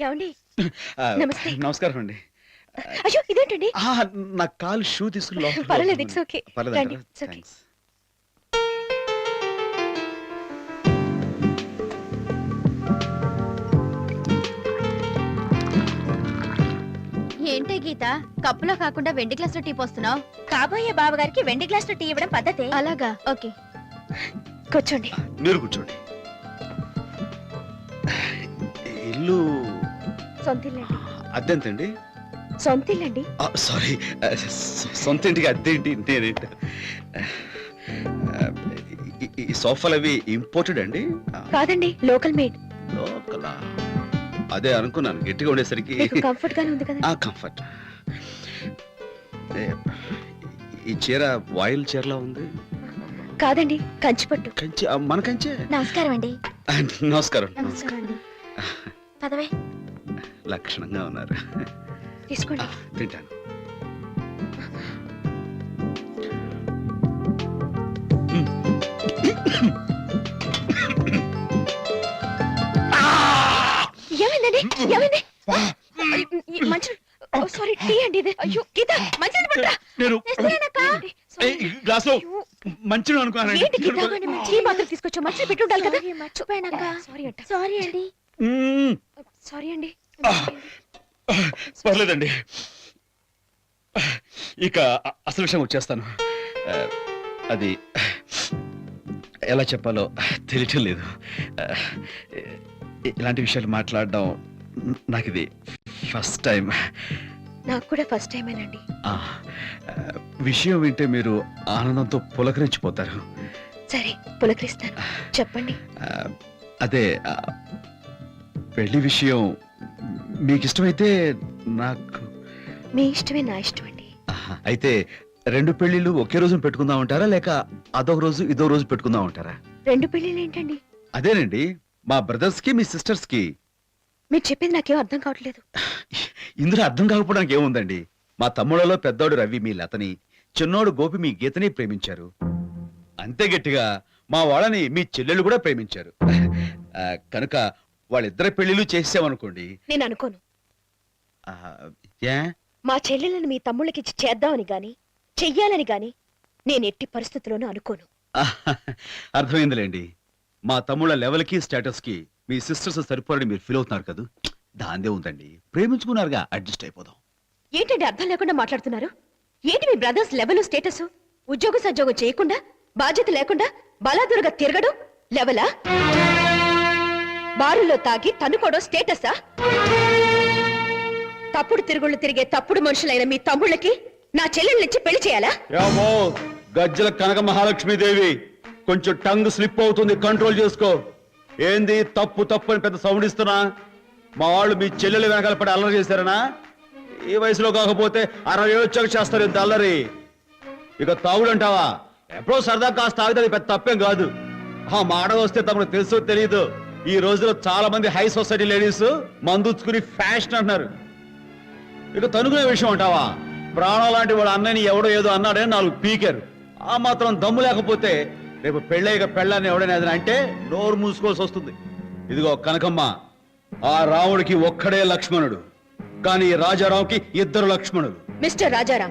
ఏమండి? నమస్తే. నమస్కారం అండి. అయ్యో ఇదేంటండి? నా కాలు షూ తీసుకుని పర్లేదు, ఇట్స్ ఓకే. రండి, ఇట్స్ ఓకే. ఏంటే గీత, కప్పులో కాకుండా వెండి గ్లాస్ లో టీ పోస్తున్నావు? కాబోయే బావగారికి వెండి గ్లాస్ లో టీ ఇవ్వడం పద్ధతే. అలాగా, ఓకే. కూర్చోండి. మీరు కూర్చోండి. ఇల్లు సొంతిల్లండి. అద్దెంతండి? సొంతిల్లండి. సారీ, సొంత ఇంటికి అద్దెంటి నేనేంటి? ఈ సోఫాలు అవి ఇంపోర్టెడ్ అండి? కాదండి, లోకల్ మేడ్. లోకలా? అదే అనుకున్నాను, గట్టిగా ఉండేసరికి. కంఫర్ట్ గానే ఉంది కదా? కంఫర్ట్. ఈ చీర వాయిల్ చీరలా ఉంది. కాదండి, కంచిపట్టు. కంచి? మన కంచే. నమస్కారం అండి. నమస్కారం. నమస్కారం అండి. పదవే. లక్షణంగా ఉన్నారు. తీసుకోండి. తింటాను. ఏమైందండి? ఏమైంది? మంచి సారీ, టీ అండి ఇది. అయ్యో గీత, మంచిది పట్టరా. నేను గ్లాస్లో మంచిగా అనుకున్నాను. ఏంటి గీత, టీ మాత్రం తీసుకొచ్చా, మంచిది పెట్టి ఉండాలి కదా. మర్చిపోయానక్క. సారీ అంట. సారీ అండి. సారీ అండి. పర్లేదండి. ఇక అసలు విషయం వచ్చేస్తాను. అది ఎలా చెప్పాలో తెలియటం లేదు. ఇలాంటి విషయాలు మాట్లాడడం నాకు ఇది ఫస్ట్ టైం. నాకు కూడా ఫస్ట్ టైమేనండి. విషయం వింటే మీరు ఆనందంతో పులకరించిపోతారు. సరే, పులకరిస్తాను. చెప్పండి. అదే పెళ్లి విషయం మీకు ఇష్టమైతే నాకు. మీ ఇష్టమే నా ఇష్టం అండి. అయితే 2 పెళ్లిళ్ళు ఒకే రోజు పెట్టుకుందాం అంటారా, లేక అదొక రోజు ఇదో రోజు పెట్టుకుందాం అంటారా? 2 పెళ్లిళ్ళు ఏంటండి? అదేనండి, మా బ్రదర్స్ కి మీ సిస్టర్స్ కి. మీరు చెప్పింది నాకేం అర్థం కావట్లేదు. ఇందులో అర్థం కాకపోవడానికి ఏముందండి? మా తమ్ముళ్ళలో పెద్దోడు రవి మీ లతని, చిన్నోడు గోపి మీ గీతని ప్రేమించారు. అంతే గట్టిగా మా వాళ్ళని మీ చెల్లెలు కూడా ప్రేమించారు. కనుక వాళ్ళిద్దరి పెళ్లిళ్ళు చేసామనుకోండి. నేను అనుకోను. ఏ? మా చెల్లెలను మీ తమ్ముళ్ళకిచ్చి చేద్దామని గాని చెయ్యాలని గాని నేను ఎట్టి పరిస్థితుల్లోనూ అనుకోను. అర్థమైందిలేండి. మా తమ్ముళ్ళ లెవెల్ కి స్టేటస్ కి మీ సిస్టర్స్ సరిపోరని మీరు ఫీల్ అవుతున్నారు కదా. దాందే ఉందండి, ప్రేమించుకున్నారుగా, అడ్జస్ట్ అయిపోదాం. ఏంటండి అర్థం లేకుండా మాట్లాడుతున్నారు? ఏంటి మీ బ్రదర్స్ లెవెల్ స్టేటస్? ఉద్యోగ సద్యోగం చేయకుండా, బాధ్యత లేకుండా బలాదురుగా తిరగడం లెవెలా? బారుల్లో తాగి తన్నుకోవడం స్టేటసా? తప్పుడు తిరుగుళ్ళు తిరిగే తప్పుడు మనుషులైన మీ తమ్ముళ్ళకి నా చెల్లెళ్ళనిచ్చి పెళ్లి చేయాలా? గజ్జల కనక మహాలక్ష్మీదేవి, కొంచెం టంగ్ స్లిప్ అవుతుంది, కంట్రోల్ చేసుకో. ఏంది తప్పు తప్పు అని పెద్ద సౌండ్ ఇస్తున్నా? మా వాళ్ళు మీ చెల్లెలు వెనకాల పడి అల్లరి చేశారనా? ఈ వయసులో కాకపోతే 60 ఏళ్ళు వచ్చాక చేస్తారు ఇంత అల్లరి. ఇక తాగుడంటావా? ఎప్పుడో సరదా కాస్త తాగితే అది పెద్ద తప్పేం కాదు. మాట వస్తే తమకు తెలుసో తెలియదు, ఈ రోజులో చాలా మంది హై సొసైటీ లేడీస్ మందుచ్చుకుని ఫ్యాషన్ అంటున్నారు. ఇక తనుకునే విషయం అంటావా? ప్రాణం లాంటి వాడు అన్నని ఎవడో ఏదో అన్నాడని 4 పీకారు. ఆ మాత్రం దమ్ము లేకపోతే రేపు పెళ్ళయ్యక పెళ్ళాన్ని ఎవడైనా ఏదైనా అంటే నోరు మూసుకోవాల్సి వస్తుంది. ఇదిగో కనకమ్మ, ఆ రాముడికి ఒక్కడే లక్ష్మణుడు, కానీ రాజారావుకి 2 లక్ష్మణులు. మిస్టర్ రాజారాం,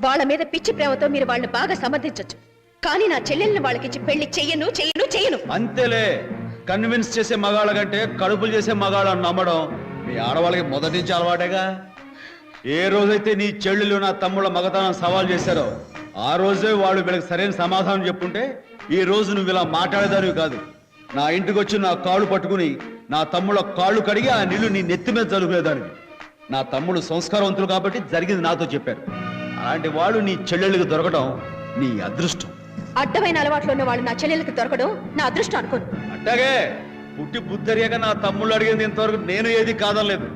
వాళ్ళ మీద పిచ్చి ప్రేమతో మీరు వాళ్ళని బాగా సమర్థించొచ్చు, కానీ నా చెల్లెల్ని వాళ్ళకిచ్చి పెళ్లి చెయ్యను చెయ్యను చెయ్యను. అంతేలే, కన్విన్స్ చేసే మగాళ్ళ కంటే కడుపులు చేసే మగాళ్ళని నమ్మడం మీ ఆడవాళ్ళకి మొదటి నుంచి అలవాటేగా. ఏ రోజైతే నీ చెల్లెలు నా తమ్ముళ్ళ మగతనం సవాల్ చేశారో ఆ రోజే వాళ్ళు వీళ్ళకి సరైన సమాధానం చెప్పుంటే ఈ రోజు నువ్వు ఇలా మాట్లాడేదానివి కాదు. నా ఇంటికి వచ్చి నా కాళ్ళు పట్టుకుని నా తమ్ముళ్ళ కాళ్ళు కడిగి ఆ నీళ్లు నీ నెత్తి మీద చదువుకునేదానివి. నా తమ్ముడు సంస్కారవంతులు కాబట్టి జరిగింది నాతో చెప్పారు. అలాంటి వాడు నీ చెల్లెళ్ళకి దొరకడం నీ అదృష్టం. అడ్డమైన అలవాట్లు ఉన్న వాళ్ళు నా చెల్లెలకి దొరకడం నా అదృష్టం అనుకోను. అట్టాగే పుట్టి బుద్ధరియాక నా తమ్ముళ్ళు అడిగింది ఇంతవరకు నేను ఏది కాదనలేదు.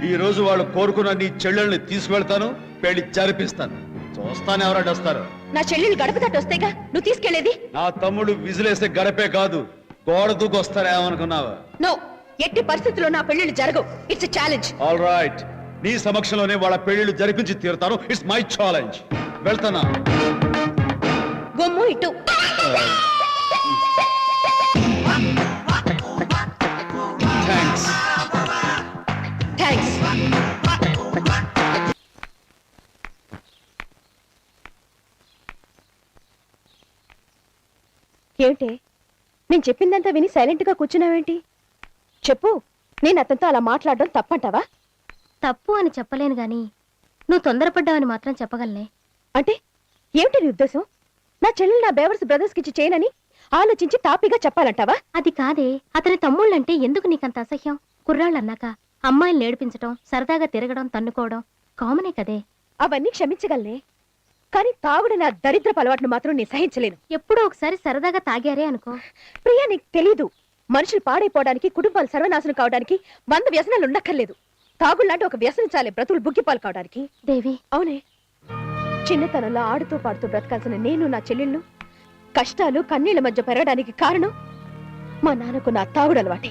ఈ రోజు వాళ్ళు కోరుకున్న నీ చెల్లెల్ని తీసుకువెళ్తాను, పెళ్లి జరిపిస్తాను. చూస్తాను ఎవరు అడ్డొస్తారు. నా చెల్లెలు గడప తట్టు వస్తేగా నువ్వు తీసుకెళ్లేది. నా తమ్ముడు విజిలేసే గడపే కాదు, గోడ దూకొస్తారేమనుకున్నావా? నో, ఎట్టి పరిస్థితుల్లో నా పెళ్లిళ్ళు జరగవు. It's challenge. ఆల్ రైట్, నీ సమక్షంలోనే వాళ్ళ పెళ్లిళ్ళు జరిపించి తీరుతాను. It's my challenge. వెళ్తానా? గొమ్ము ఇటు. థ్యాంక్స్. ఏమిటే నేను చెప్పిందంతా విని సైలెంట్ గా కూర్చున్నావేంటి? చెప్పు, నేను అతనితో అలా మాట్లాడడం తప్పంటావా? తప్పు అని చెప్పలేను గాని నువ్వు తొందరపడ్డావని మాత్రం చెప్పగలనే. అంటే ఏమిటి నీ ఉద్దేశం? నా చెల్లెలు నా బేవర్స్ బ్రదర్స్ కి ఇచ్చి చేయనని ఆలోచించి తాపిగా చెప్పాలంటావా? అది కాదే, అతని తమ్ముళ్ళంటే ఎందుకు నీకంత అసహ్యం? కుర్రాళ్ళన్నాక అమ్మాయిలు నేర్పించడం, సరదాగా తిరగడం, తన్నుకోవడం కామనే కదే. అవన్నీ క్షమించగలనే, కానీ తాగుడు నా దరిద్రపు అలవాటును మాత్రం నేను సహించలేను. ఎప్పుడో ఒకసారి సరదాగా తాగారే అనుకో. ప్రియా, నీకు తెలీదు, మనుషులు పాడైపోవడానికి, కుటుంబాలు సర్వనాశనం కావడానికి 100 వ్యసనాలు ఉండక్కర్లేదు. తాగుళ్లాంటి ఒక వ్యసనం చాలే బ్రతులు బుగ్గిపాలు కావడానికి. దేవి, అవునే, చిన్నతనంలో ఆడుతూ పాడుతూ బ్రతకాల్సిన నేను, నా చెల్లెళ్ళు కష్టాలు కన్నీళ్ల మధ్య పెరగడానికి కారణం మా నాన్నకు నా తాగుడు అలవాటే.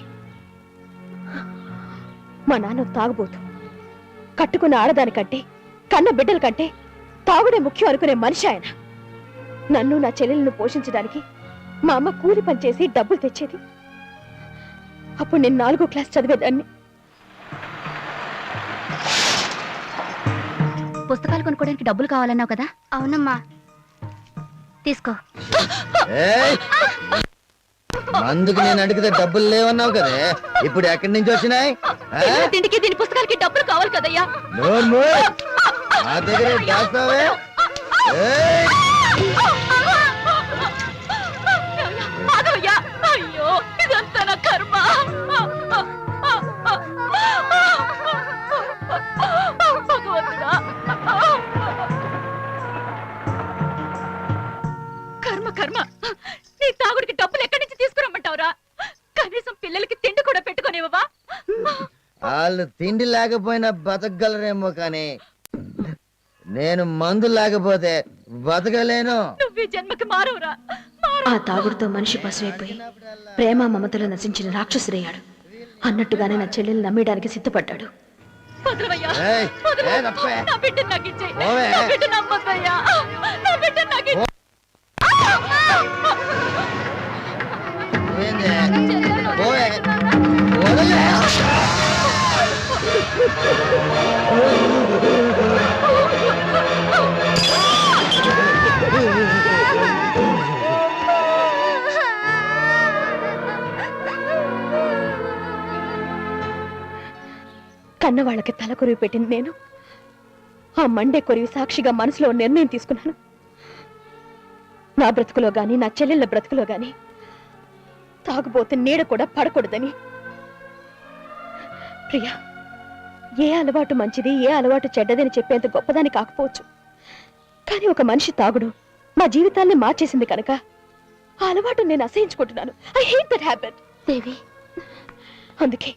మా నాన్న తాగుబోతు, కట్టుకున్న ఆడదానికంటే, కన్న బిడ్డల కంటే తాగుడే ముఖ్యం అనుకునే మనిషి ఆయన. నన్ను నా చెల్లెలను పోషించడానికి మా అమ్మ కూలి పనిచేసి డబ్బులు తెచ్చేది. అప్పుడు నేను 4వ క్లాస్ చదివేదాన్ని. పుస్తకాలు కొనుక్కోడానికి డబ్బులు కావాలన్నావు కదా? అవునమ్మా, తీసుకో. అందుకు నేను అడిగితే డబ్బులు లేవన్నావు కదే, ఇప్పుడు ఎక్కడి నుంచి వచ్చినాయి? తిండికి దీని పుస్తకాలకి డబ్బులు కావాలి కదయ్యా. నా దగ్గర దాస్తావే? అయ్యో, ఇదంతా నా కర్మ. భగవంతుడా, కర్మ కర్మ. నీ తాగుడికి డబ్బులు ఎక్కడి నుంచి తీసుకురమ్మంటావురా? కనీసం పిల్లలకి తిండి కూడా పెట్టుకోనివ్వవా? వాళ్ళు తిండి లేకపోయినా బతకగలరేమో కానీ నేను మందు లేకపోతే బతకలేను. నువ్వు ఈ జన్మకి మారవురా. ఆ తాగుడుతో మనిషి పశువైపోయి ప్రేమ మమతలు నశించిన రాక్షసుడయ్యాడు. అన్నట్టుగానే నా చెల్లెల్ని నమ్మేయడానికి సిద్ధపడ్డాడు. ఏయ్, ఏ తప్పే? పోవే. ఏంది? పోవే. వదలే. కన్న వాళ్ళకి తల కొరివి పెట్టింది నేను. ఆ మండే కొరివి సాక్షిగా మనసులో నిర్ణయం తీసుకున్నాను. నా బ్రతుకులో గాని, నా చెల్లెళ్ళ బ్రతుకులో గాని తాగుబోతే నీడ కూడా పడకూడదని. ప్రియా, ఏ అలవాటు మంచిది, ఏ అలవాటు చెడ్డదని చెప్పేంత గొప్పదాని కాకపోవచ్చు, కానీ ఒక మనిషి తాగుడు మా జీవితాన్ని మార్చేసింది కనుక ఆ అలవాటు నేను అసహించుకుంటున్నాను. I hate that habit. Devi, అందుకే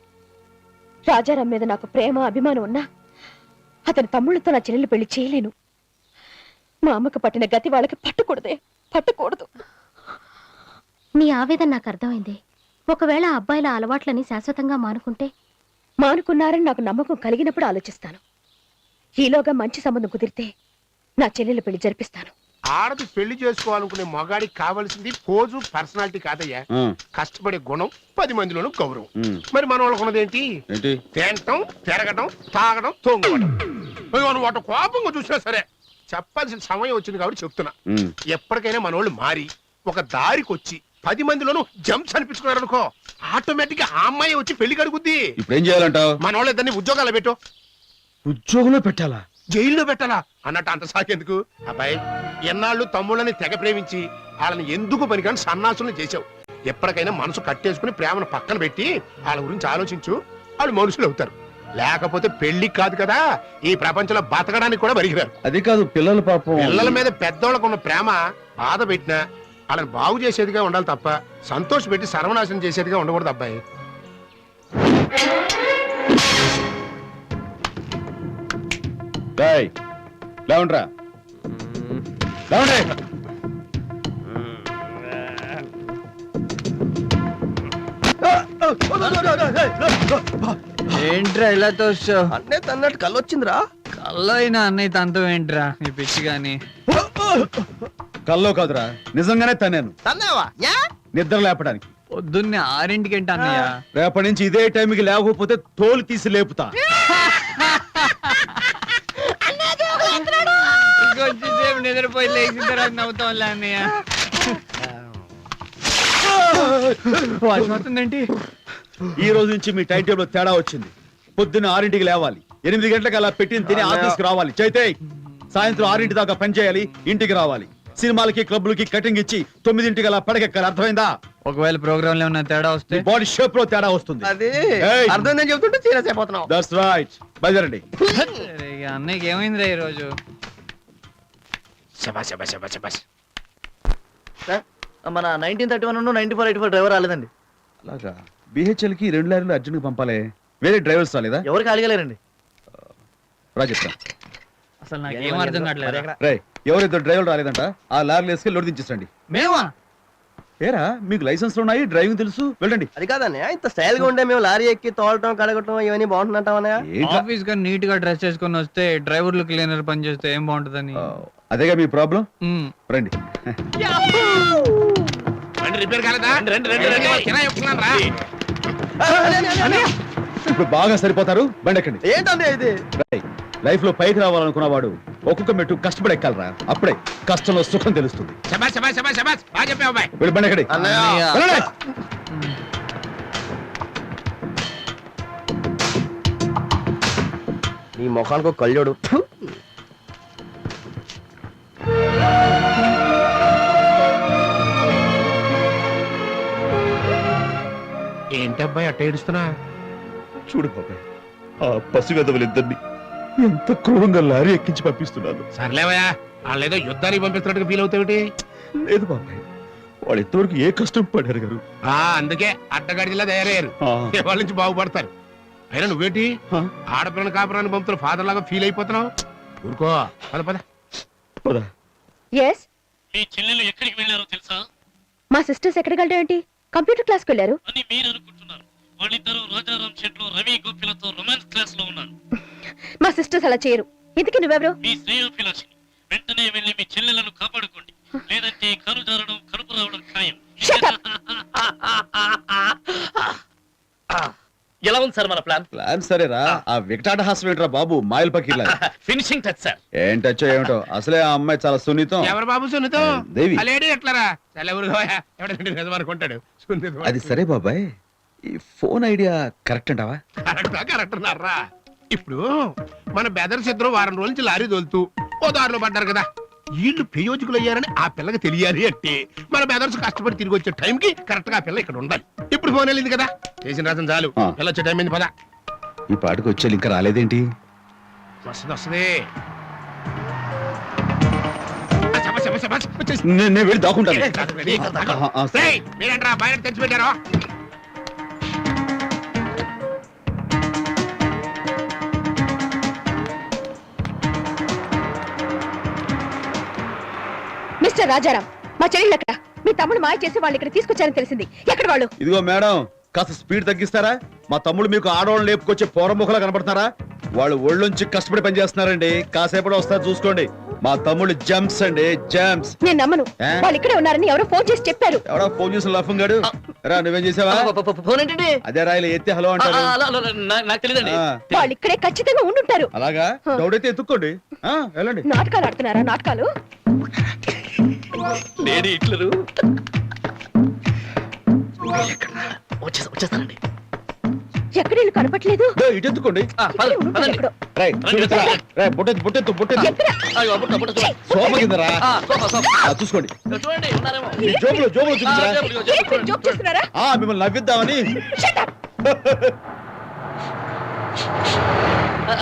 రాజారాం మీద నాకు ప్రేమ, అభిమానం ఉన్నా అతని తమ్ముళ్ళతో నా చెల్లెలు పెళ్లి చేయలేను. మా అమ్మకు పట్టిన గతి వాళ్ళకి పట్టకూడదు. నీ ఆవేదన నాకు అర్థమైంది. ఒకవేళ ఆ అబ్బాయిల అలవాట్లని శాశ్వతంగా మానుకున్నారని నాకు నమ్మకం కలిగినప్పుడు ఆలోచిస్తాను. ఈలోగా మంచి సంబంధం కుదిరితే నా చెల్లెలు పెళ్లి జరిపిస్తాను. ఆడది పెళ్లి చేసుకోవాలనుకునే మగాడికి కావాల్సింది పోజు, పర్సనాలిటీ కాదయ్యా, కష్టపడే గుణం, 10 మందిలోనూ గౌరవం. మరి మన వాళ్ళకు ఉన్నదేంటి? తినటం, తిరగటం, తాగడం, తొంగడం. నువ్వు అటు కోపంగా చూసినా సరే చెప్పాల్సిన సమయం వచ్చింది కాబట్టి చెప్తున్నా. ఎప్పటికైనా మనోళ్ళు మారి ఒక దారికి వచ్చి 10 మందిలోనూ జంప్స్ అనిపించుకున్నారు అనుకో, ఆటోమేటిక్ గా ఆ అమ్మాయి వచ్చి పెళ్లి కడుగుద్ది. ఇప్పుడు ఏం చేయాలంటావు? మనోళ్ళు ఇద్దరిని ఉద్యోగాలు పెట్టు. ఉద్యోగంలో పెట్టాలా? జైల్లో పెట్టాలా అన్నట్టు అంత సాకెందుకు? అబ్బాయి, ఎన్నాళ్ళు తమ్ముళ్ళని తెగ ప్రేమించి వాళ్ళని ఎందుకు పనికిరాని సన్నాసులను చేసావు. ఎప్పటికైనా మనసు కట్టేసుకుని ప్రేమను పక్కన పెట్టి వాళ్ళ గురించి ఆలోచించు. వాళ్ళు మనుషులు అవుతారు. లేకపోతే పెళ్లి కాదు కదా, ఈ ప్రపంచంలో బతకడానికి కూడా బరిగిరారు. అది కాదు, పిల్లలు పాపం. పిల్లల మీద పెద్దోళ్ళకు ఉన్న ప్రేమ బాధ పెట్టినా వాళ్ళని బాగు చేసేదిగా ఉండాలి తప్ప సంతోష పెట్టి సర్వనాశనం చేసేదిగా ఉండకూడదు. అబ్బాయి, లేవండ్రా. ఏంట్రా ఇలా తోస్తావు? అన్నయ్య తన్నట్టు కళ్ళు వచ్చిందిరా. కల్లో అయినా అన్నయ్య తనతో ఏంట్రా నీ పిచ్చి గాని? కల్లో కాదురా, నిజంగానే తన్నాను. తన్నావా? నిద్ర లేపడానికి. పొద్దున్నే 6ంటికి ఏంటి అన్నయ్య? రేపటి నుంచి ఇదే టైంకి లేకపోతే తోలు తీసి లేపుతా. ఇంకొంచెంసేపు నిద్రపోయి లేచిన తర్వాత నవ్వుతాంలే అన్నయ్య. వర్షం వస్తుందేంటి? ఈ రోజు నుంచి మీ టైం టేబుల్ తేడా వచ్చింది. పొద్దున్న 6ంటికి లేవాలి, 8 గంటలకు అలా పెట్టిన తిని ఆఫీస్కి రావాలి. చైతే సాయంత్రం 6 దాకా పని చేయాలి, ఇంటికి రావాలి. సినిమాలకి క్లబ్లకి కటింగ్ ఇచ్చి 9 అలా పడకెక్కాలి. అర్థమైందా? ఒకవేళ ప్రోగ్రామ్ లో ఏమన్నా తేడా వస్తే బాడీ షేప్ లో తేడా వస్తుంది. అది ఏయ్! అర్థం చెప్తుంటే సీరియస్ అయిపోతున్నావు. That's right. బయలుదేరండి. అరే, ఇక అన్నయ్యకి ఏమైందిరా ఈ రోజు? శబాష్ శబాష్ శబాష్ శబాష్. మన 1931 9484 డ్రైవర్ రాలేదండి. అలాగా బిహెచ్ఎల్ కి 2 లారీలు అర్జెంట్ పంపాలి. వేరే డ్రైవర్స్ రాలేదా? ఎవరు ఖాళీగాలేరండి. రా చెప్తా. అసలు నాకు ఏం అర్థం కావట్లేదు. రే, ఎవరిద్దరు డ్రైవర్లు రాలేదంట. ఆ లారీలు వేసుకెళ్ళి లోడ్ దించేసండి. మేమా? ఏరా, మీకు లైసెన్స్ ఉన్నాయి, డ్రైవింగ్ తెలుసు, వెళ్ళండి. అది కాదన్నయ్య, ఇంత స్టైల్ గా ఉంటే మేము లారీ ఎక్కి తోలటం కడగటం ఇవన్నీ బాగుంటుందంటావన్నయ్య. ఏంట్రా? ఆఫీస్ గా నీట్ గా డ్రెస్ చేసుకొని వస్తే డ్రైవర్లు క్లీనర్ పని చేస్తే ఏం బాగుంటదని. అదేగా మీ ప్రాబ్లం. మ్. రండి. రిపేర్ కాలేదా? కిరాయి ఒప్పుకున్నాను రా. ఇప్పుడు బాగా సరిపోతారు. బండి ఎక్కండి. ఏంటన్నయ్య ఇది? లైఫ్ లో పైకి రావాలనుకున్నవాడు ఒక్కొక్క మెట్టు కష్టపడి ఎక్కాలరా. అప్పుడే కష్టంలో సుఖం తెలుస్తుంది. శబాష్ శబాష్ శబాష్ శబాష్. బాగా చెప్పావు అబ్బాయి. వీళ్ళు బండి ఎక్కండి. అన్నయ్య. వెళ్ళండి. నీ ముఖానికి ఒక కళ్ళోడు. ఏంటబ్బాయి అట్ట ఏడుస్తున్నా? చూడు బాబాయ్, ఆ పసిగదవులిద్దరిని ఎంత క్రూరంగా లారీ ఎక్కించి పంపిస్తున్నాను. సర్లేవయ్యా, వాళ్ళేదో యుద్ధానికి పంపిస్తున్నట్టుగా ఫీల్ అవుతావుటి. లేదు బాబాయ్, వాళ్ళు ఇంతవరకు ఏ కష్టం పడారు గారు. అందుకే అడ్డగాడిలా తయారయ్యారు. వాళ్ళ నుంచి బాగుపడతారు. అయినా నువ్వేంటి ఆడపిల్లని కాపురాన్ని పంపుతున్న ఫాదర్ లాగా ఫీల్ అయిపోతున్నావు? ఊరుకో, పద పద. పద. ఎస్, మీ చెల్లెలు ఎక్కడికి వెళ్ళారో తెలుసా మా సిస్టర్స్ ఎక్కడికి వెళ్ళడం ఏంటి? కంప్యూటర్ క్లాస్కి వెళ్ళారు. అని మీరు అనుకుంటున్నారు. వాళ్ళిద్దరూ రాజారాం షెడ్ లో రవి గోపిలతో రొమాన్స్ క్లాస్ లో ఉన్నారు. మా సిస్టర్స్ అలా చేయరు. ఇంతకీ నువ్వెవరు? మీ శ్రేయోభిలాషిని. వెంటనే వెళ్ళి మీ చెల్లెలను కాపాడుకోండి, లేదంటే కను జారడం కడుపు రావడం ఖాయం. Shut up! ఎలా ఉంది సార్ మన ప్లాన్? ప్లాన్ సరేరా. ఆ వికటాట హాస్యం ఏంట్రా బాబు, మాయల్ పకీర్లా. Finishing touch sir. ఏంటచ్చో ఏమిటో, అసలే ఆ అమ్మాయి చాలా సున్నితం. ఎవరు బాబు సున్నితం? దేవి. ఆ లేడీ ఎట్లారా? చాలా ఊరుగా ఎవడంటే నిజం అనుకుంటాడు. సున్నితం అది సరే బాబాయ్, ఈ ఫోన్ ఐడియా కరెక్ట్ అంటావా? కరెక్ట్ అన్నారా? ఇప్పుడు మన బెదర్స్ ఇద్దరు వారం రోజుల నుంచి లారీ తోలుతూ ఓ దారిలో పడ్డారు కదా. వీళ్ళు ప్రయోజకులు అయ్యారని ఆ పిల్లకి తెలియాలి అంటే మన బెదర్స్ కష్టపడి తిరిగి వచ్చే టైంకి కరెక్ట్ గా ఆ పిల్ల ఇక్కడ ఉండాలి. ఇప్పుడు ఫోన్ వెళ్ళింది కదా, చేసిన రాసం చాలు. పిల్ల వచ్చే టైం అయింది, పద. ఈ పాటకు వచ్చే ఇంకా రాలేదేంటి? వస్తుంది వస్తుంది. వచ్చేసి. నేను వెళ్ళి దాక్కుంటాను. రేయ్, మీరేంట్రా బయట తెచ్చి పెట్టారో? మిస్టర్ రాజారాం, మా చెల్లెళ్ళు ఎక్కడ? మీ తమ్ముడు మాయ చేసి వాళ్ళు ఇక్కడ తీసుకొచ్చారని తెలిసింది. ఎక్కడ వాళ్ళు? ఇదిగో మేడం, కాస్త స్పీడ్ తగ్గిస్తారా? మా తమ్ముడు మీకు ఆడవాళ్ళు లేపుకొచ్చే పోరముఖలా కనపడతారా? వాళ్ళు ఒళ్ళొంచి కష్టపడి పనిచేస్తున్నారండి. కాసేపటి వస్తారు, చూసుకోండి. మా తమ్ముడు జంప్స్ అండి, జంప్స్. నేను నమ్మను. వాళ్ళు ఇక్కడే ఉన్నారని ఎవరో ఫోన్ చేసి చెప్పారు. ఎవడో ఫోన్ చేసిన లఫంగాడు. రా, నువ్వేం చేసావా? ఫోన్ ఏంటండి? అదే రాయిలు ఎత్తి హలో అంటారు. నాకు తెలియదండి. ఆ, వాళ్ళు ఇక్కడే ఖచ్చితంగా ఉండుంటారు. అలాగా? డౌట్ అయితే ఎత్తుక్కోండి. వెళ్ళండి. నాటకాలు ఆడుతున్నారా? నాటకాలు? లేడీ హిట్లరు వచ్చేస్తానండి. ఎక్కడ వీళ్ళు కనపట్లేదు. దో, ఇటు ఎత్తుకోండి. ఇక్కడే ఉండుంటారు ఎక్కడో. రేయ్, చూపిస్తారా? రేయ్, బుట్టెత్తు బుట్టెత్తు బుట్టెత్తు. ఎక్కడ? సోఫా కిందరా. చూసుకోండి. ఈ జోబులో జోబులో చూపించరా? ఏంటి మీరు జోక్ చేస్తున్నారా? మిమ్మల్ని నవ్విద్దామని. Shut up!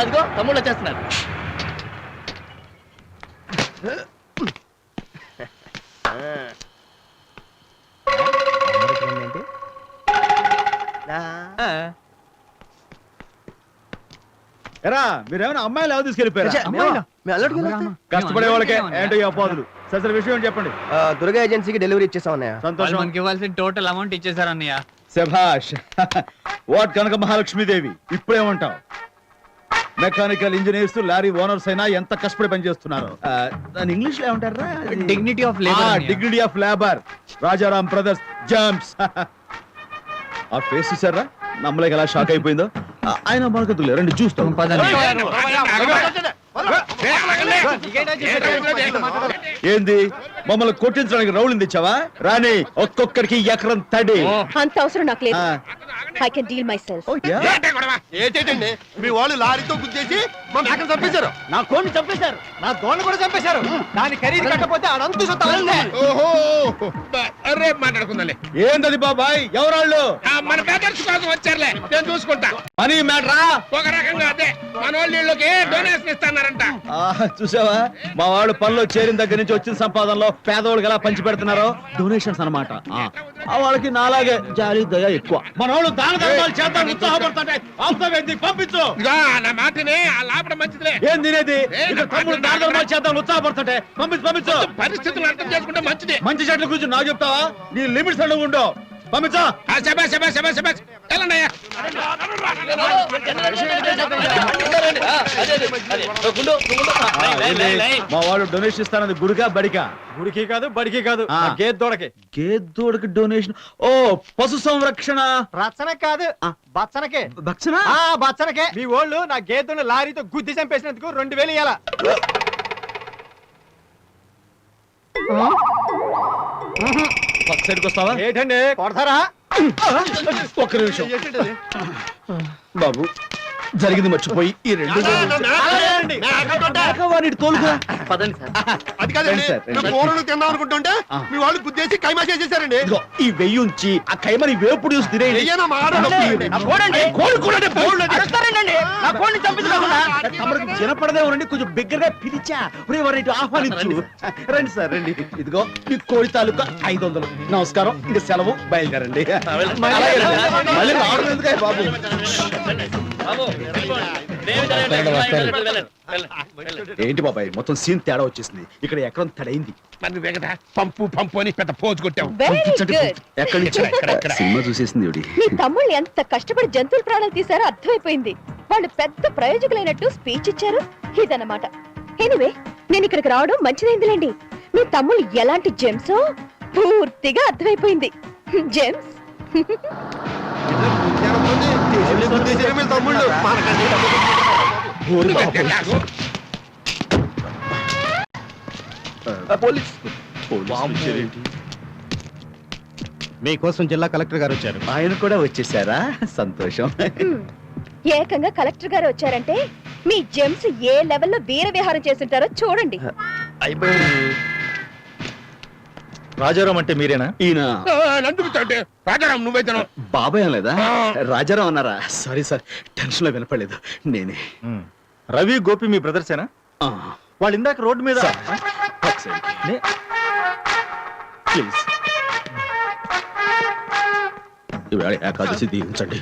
అదిగో తమ్ముళ్ళు వచ్చేస్తున్నారు. ఎరా, మీరేమైనా అమ్మాయిలు ఎవరు తీసుకెళ్ళిపోయారా? మేము అల్లడికి వెళ్ళొస్తే? కష్టపడే వాళ్ళకే ఏంటో ఈ అపోదులు. సరే విషయం ఏంటి చెప్పండి. దుర్గా ఏజెన్సీకి డెలివరీ ఇచ్చేసాం అన్నయ్య. వాళ్ళు సంతోషం. మనకి ఇవ్వాల్సిన టోటల్ అమౌంట్ ఇచ్చేసారు అన్నయ్య. శభాష్. వాట్ కనక మహాలక్ష్మీదేవి, ఇప్పుడేమంటావు? మెకానికల్ ఇంజనీర్స్, లారీ ఓనర్స్ అయినా ఎంత కష్టపడి పనిచేస్తున్నారు. దాని ఇంగ్లీష్ లో ఏమంటారా? Dignity of labour. Dignity of labour. Rajaram brothers jumps. ఆ ఫేస్ చూసారా, నమ్మలేక ఎలా షాక్ అయిపోయిందో. ఆయన మనకు రండి చూస్తాం. ఏంది మమ్మల్ని కొట్టించడానికి రౌలింది ఇచ్చావా రాని ఒక్కొక్కడికి ఎకరం తడి అంత అవసరం నాకు లేదు. Ah. I can deal my self. ఏంటే గొడవ? ఏంటండి మీ వాళ్ళు లారీతో గుద్దేసి మా మేకను చంపేశారు. నా కోడిని చంపేశారు, నా దోణ కూడా చంపేశారు. దాని ఖరీదు కట్టకపోతే అనంతు ఓహో రేపు మాట్లాడుకుందాలే. ఏందది బాబాయ్ ఎవరాళ్ళు మన బ్యాటర్స్ కోసం వచ్చారులే, నేను చూసుకుంటా. మనీ మ్యాటరా ఒక రకంగా అదే మన వాళ్ళు వీళ్ళకి డొనేషన్ ఇస్తాన్నారంట. చూసావా మా వాళ్ళు పనిలో చేరిన దగ్గర నుంచి వచ్చిన సంపాదనలో పేదవాళ్ళకి ఎలా పంచి పెడుతున్నారో డొనేషన్స్ అనమాట వాళ్ళకి నాలాగే జాలి దయ ఎక్కువ మన వాళ్ళు దాన ధర్మాలు చేద్దాం ఉత్సాహపడుతుంటే ఆపుతావేంది? పంపించు ఇదిగో నా మాటనే ఆ లాభం మంచిదిలే. ఏం తినేది ఇక్కడ తమ్ముడు దాన ధర్మాలు చేద్దాం ఉత్సాహపడుతుంటే పంపించు పరిస్థితులు అర్థం చేసుకుంటే మంచిది. మంచి చెట్ల గురించి నాకు చెప్తావా? నీ లిమిట్స్ అడుగు ఉండవు. పంపించా శబాష్ శబాష్ శబాష్ శబాష్ వెళ్ళండి. మా వాడు డొనేషన్ ఇస్తానది గుడికా బడికా? గుడికి కాదు, బడికి కాదు, గేద్ దూడకి. గేదోడికి డొనేషన్. ఓ పశు సంరక్షణ రచన కాదు, బచ్చనకే. భక్షణ బచ్చనకే. మీ వాళ్ళు నా గేదెను లారీతో గుద్ది చంపేసినందుకు 2000 ఇయ్యాల. పక్క సైడ్కి వస్తావా? ఏంటండి కొడతారా? ఒక్క నిమిషం బాబు, జరిగింది మర్చిపోయి ఈ రెండు తోలుగా అది కాదండి, మేము కూరలు తిందాం అనుకుంటుంటే మీ వాళ్ళు గుద్దేసి కైమా చేసేసారండి. ఇదిగో ఈ వెయ్యి ఉంచి ఆ కైమని వేపుడు చూసి తినేయండి. వెయ్యేనా మా ఆడవాళ్ళు? తమరికి వినపడదే ఉండండి, కొంచెం బిగ్గరగా పిలిచా వారిని ఆహ్వానించు. రండి సార్ రండి. ఇదిగో మీ కోడి తాలూకా 500. నమస్కారం, ఇది సెలవు, బయలుదేరండి. అలాగే రండి. మళ్ళీ రావడం ఎందుకే బాబు? ఏంటి బాబాయ్ మొత్తం సీన్ తేడా వచ్చేసింది. ఇక్కడ ఎకరం తడైంది. మరి వేగదా పంపు పంపు అని పెద్ద పోజు కొట్టావు. Very good. ఎక్కడి నుంచి సినిమా చూసేసింది ఇవిడి. మీ తమ్ముళ్ళు ఎంత కష్టపడి జంతువుల ప్రాణాలు తీశారో అర్థమైపోయింది. వాళ్ళు పెద్ద ప్రయోజకులైనట్టు స్పీచ్ ఇచ్చారు. ఇదన్నమాట. ఎనివే నేను ఇక్కడికి రావడం మంచిదైందిలేండి. మీ తమ్ముళ్ళు ఎలాంటి జెమ్సో పూర్తిగా అర్థమైపోయింది. జెమ్స్ మీకోసం జిల్లా కలెక్టర్ గారు వచ్చారు. ఆయన కూడా వచ్చేసారా? సంతోషం. ఏకంగా కలెక్టర్ గారు వచ్చారంటే మీ జెమ్స్ ఏ లెవెల్లో వీర విహారం చేస్తుంటారో చూడండి. రాజారాం అంటే మీరేనా? ఈయన నందుకుతాంటే రాజారాం నువ్వైతే బాబాయ్ అనలేదా? రాజారావు అన్నారా? సారీ సార్, టెన్షన్ లో వినపడలేదు. నేనే. రవి గోపి మీ బ్రదర్సేనా? ఆ, వాళ్ళు ఇందాక రోడ్డు మీద ఒకసారి. ప్లీజ్ ఇవాళ ఏకాదశి దీవించండి.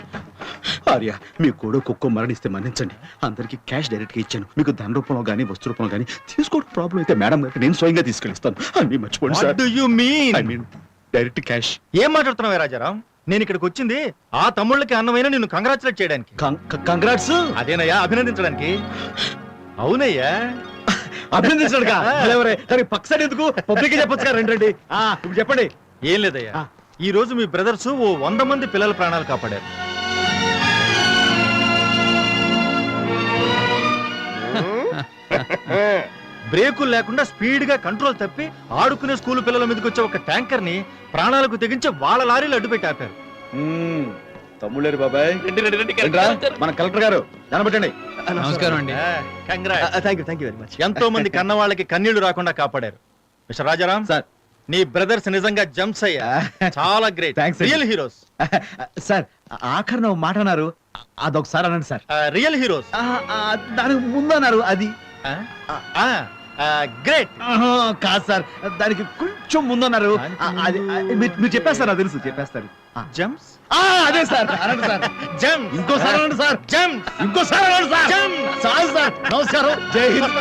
ఆర్య, మీ కూడా కుక్క మరణిస్తే మన్నించండి. అందరికి క్యాష్ డైరెక్ట్ గా ఇచ్చాను. మీకు ధన రూపంలో గానీ వస్తు రూపంలో గానీ తీసుకోవడం ప్రాబ్లం అయితే మేడం గారికి నేను స్వయంగా తీసుకెళ్ళిస్తాను. అన్ని మర్చిపోండి sir. I mean direct cash. ఏం మాట్లాడుతున్నావే రాజారాం? నేను ఇక్కడికి వచ్చింది ఆ తమ్ముళ్ళకి అన్నమైన నిన్ను కంగ్రాచులేట్ చేయడానికి. కంగ్రాట్స్. అదేనయ్యా, అభినందించడానికి. అవునయ్యా, అభినందించడానికి. పక్క సైడ్ ఎందుకు? పబ్లిక్ చెప్పొచ్చు కదా. రండి. ఇప్పుడు చెప్పండి. ఏం లేదయ్యా, ఈ రోజు మీ బ్రదర్స్ ఓ 100 మంది పిల్లల ప్రాణాలు కాపాడారు. బ్రేకులు లేకుండా స్పీడ్ గా కంట్రోల్ తప్పి ఆడుకునే స్కూల్ పిల్లల మీదకి వచ్చే ఒక ట్యాంకర్ ని ప్రాణాలకు తెగించి వాళ్ళ లారీలు అడ్డుపెట్టి ఆపారు. తమ్ముళ్ళేరు బాబాయ్. మన కలెక్టర్ గారు కనబట్టండి. నమస్కారం అండి. ఎంతో మంది కన్న వాళ్ళకి కన్నీళ్లు రాకుండా కాపాడారు. మిస్టర్ రాజారాం సార్, నీ బ్రదర్స్ నిజంగా జంప్స్ అయ్యా. చాలా great. Thanks, real heroes. Sir ఆఖరిన ఒక మాట అన్నారు, అదొకసారి అనండి సార్. Real heroes. దానికి ముందు అన్నారు, అది గ్రేట్. కాదు సార్, దానికి కొంచెం ముందన్నారు. అది మీరు చెప్పేస్తారు, నాకు తెలుసు చెప్పేస్తారు. జంప్స్. అదే సార్, అనండి సార్. జంప్. ఇంకోసారి అనండి సార్. జంప్. ఇంకోసారి అనండి సార్. చాలు సార్. నమస్కారం. జై హింద్.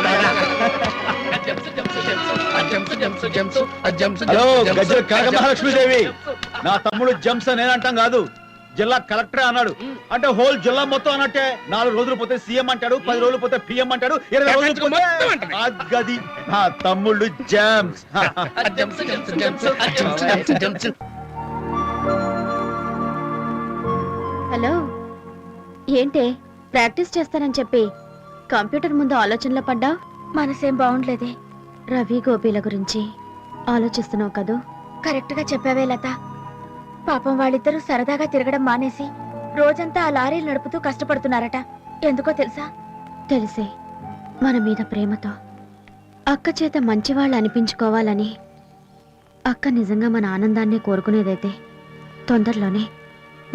హలో, గజ్జల కనక మహాలక్ష్మీదేవి. నా తమ్ముడు జంప్స్ అని నేనంటాం కాదు, జిల్లా కలెక్టరే అన్నాడు. అంటే హోల్ జిల్లా మొత్తం అన్నట్టే. 4 రోజులు పోతే సీఎం అంటాడు, 10 రోజులు పోతే పిఎం అంటాడు, 20 రోజులు పోతే గది. నా తమ్ముళ్ళు జంప్స్. హలో, ఏంటే ప్రాక్టీస్ చేస్తానని చెప్పి కంప్యూటర్ ముందు ఆలోచనలో పడ్డా? మనసేం బాగుండలేదే. రవి గోపీల గురించి ఆలోచిస్తున్నావు కదూ? కరెక్ట్ గా చెప్పావే లత. పాపం వాళ్ళిద్దరూ సరదాగా తిరగడం మానేసి రోజంతా ఆ లారీలు నడుపుతూ కష్టపడుతున్నారట. ఎందుకో తెలుసా? తెలిసే, మన మీద ప్రేమతో అక్క చేత మంచివాళ్ళు అనిపించుకోవాలని. అక్క నిజంగా మన ఆనందాన్ని కోరుకునేదైతే తొందరలోనే